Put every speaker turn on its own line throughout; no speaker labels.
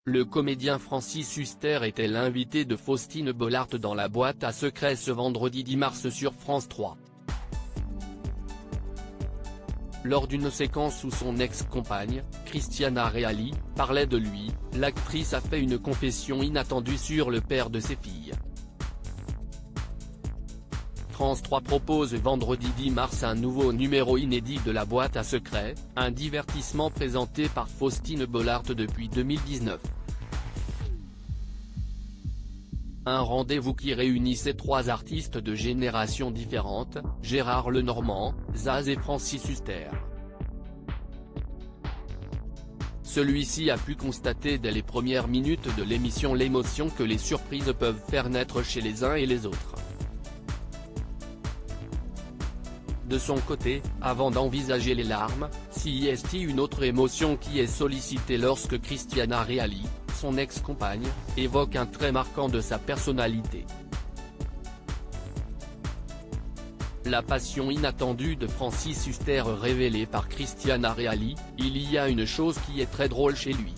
Le comédien Francis Huster était l'invité de Faustine Bollaert dans la boîte à secrets ce vendredi 10 mars sur France 3. Lors d'une séquence où son ex-compagne, Cristiana Reali, parlait de lui, l'actrice a fait une confession inattendue sur le père de ses filles. France 3 propose vendredi 10 mars un nouveau numéro inédit de la boîte à secrets, un divertissement présenté par Faustine Bollaert depuis 2019. Un rendez-vous qui réunissait trois artistes de générations différentes, Gérard Lenormand, Zaz et Francis Huster. Celui-ci a pu constater dès les premières minutes de l'émission l'émotion que les surprises peuvent faire naître chez les uns et les autres. De son côté, avant d'envisager les larmes, s'y est une autre émotion qui est sollicitée lorsque Cristiana Reali, son ex-compagne, évoque un trait marquant de sa personnalité. La passion inattendue de Francis Huster révélée par Cristiana Reali, il y a une chose qui est très drôle chez lui.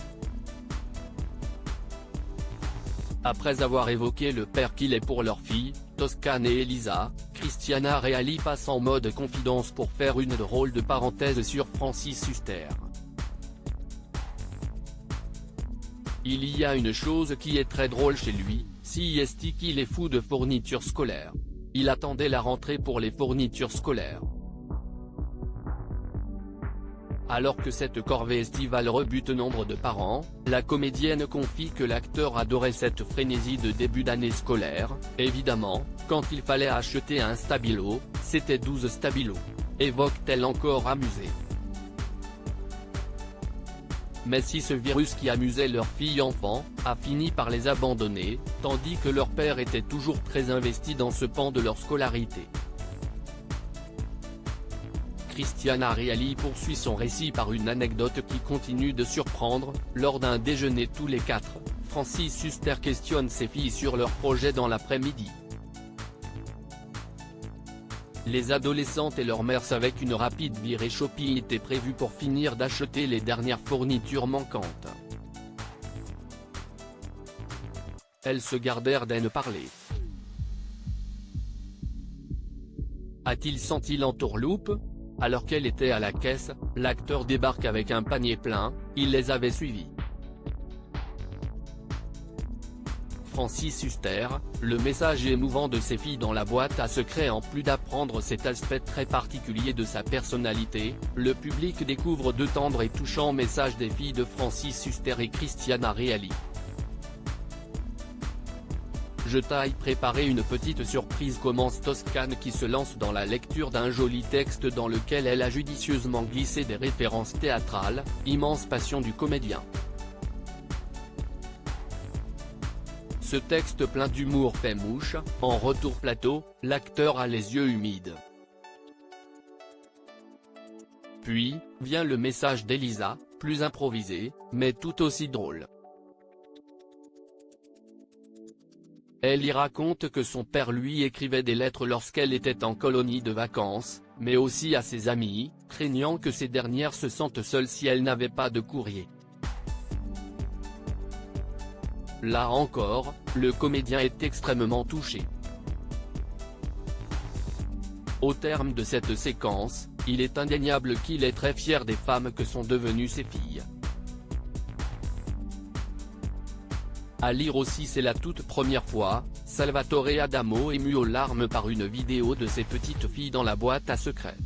Après avoir évoqué le père qu'il est pour leurs filles, Toscane et Elisa, Cristiana Reali passe en mode confidence pour faire une drôle de parenthèse sur Francis Huster. Il y a une chose qui est très drôle chez lui, c'est qu'il est fou de fournitures scolaires. Il attendait la rentrée pour les fournitures scolaires. Alors que cette corvée estivale rebute nombre de parents, la comédienne confie que l'acteur adorait cette frénésie de début d'année scolaire. Évidemment, quand il fallait acheter un stabilo, c'était 12 stabilos. Évoque-t-elle encore amusée. Mais si ce virus qui amusait leurs filles enfants, a fini par les abandonner, tandis que leur père était toujours très investi dans ce pan de leur scolarité. Cristiana Reali poursuit son récit par une anecdote qui continue de surprendre. Lors d'un déjeuner tous les quatre, Francis Huster questionne ses filles sur leurs projets dans l'après-midi. Les adolescentes et leur mère savaient qu'une rapide virée shopping était prévue pour finir d'acheter les dernières fournitures manquantes. Elles se gardèrent d'en parler. A-t-il senti l'entourloupe ? Alors qu'elle était à la caisse, l'acteur débarque avec un panier plein, il les avait suivis. Francis Huster, le message émouvant de ses filles dans la boîte à secrets. En plus d'apprendre cet aspect très particulier de sa personnalité, le public découvre deux tendres et touchants messages des filles de Francis Huster et Cristiana Reali. Je t'ai préparé une petite surprise, commence Toscane qui se lance dans la lecture d'un joli texte dans lequel elle a judicieusement glissé des références théâtrales, immense passion du comédien. Ce texte plein d'humour fait mouche. En retour plateau, l'acteur a les yeux humides. Puis, vient le message d'Elisa, plus improvisé, mais tout aussi drôle. Elle y raconte que son père lui écrivait des lettres lorsqu'elle était en colonie de vacances, mais aussi à ses amis, craignant que ces dernières se sentent seules si elle n'avait pas de courrier. Là encore, le comédien est extrêmement touché. Au terme de cette séquence, il est indéniable qu'il est très fier des femmes que sont devenues ses filles. À lire aussi, c'est la toute première fois, Salvatore Adamo ému aux larmes par une vidéo de ses petites filles dans la boîte à secrets.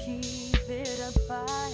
Keep it apart.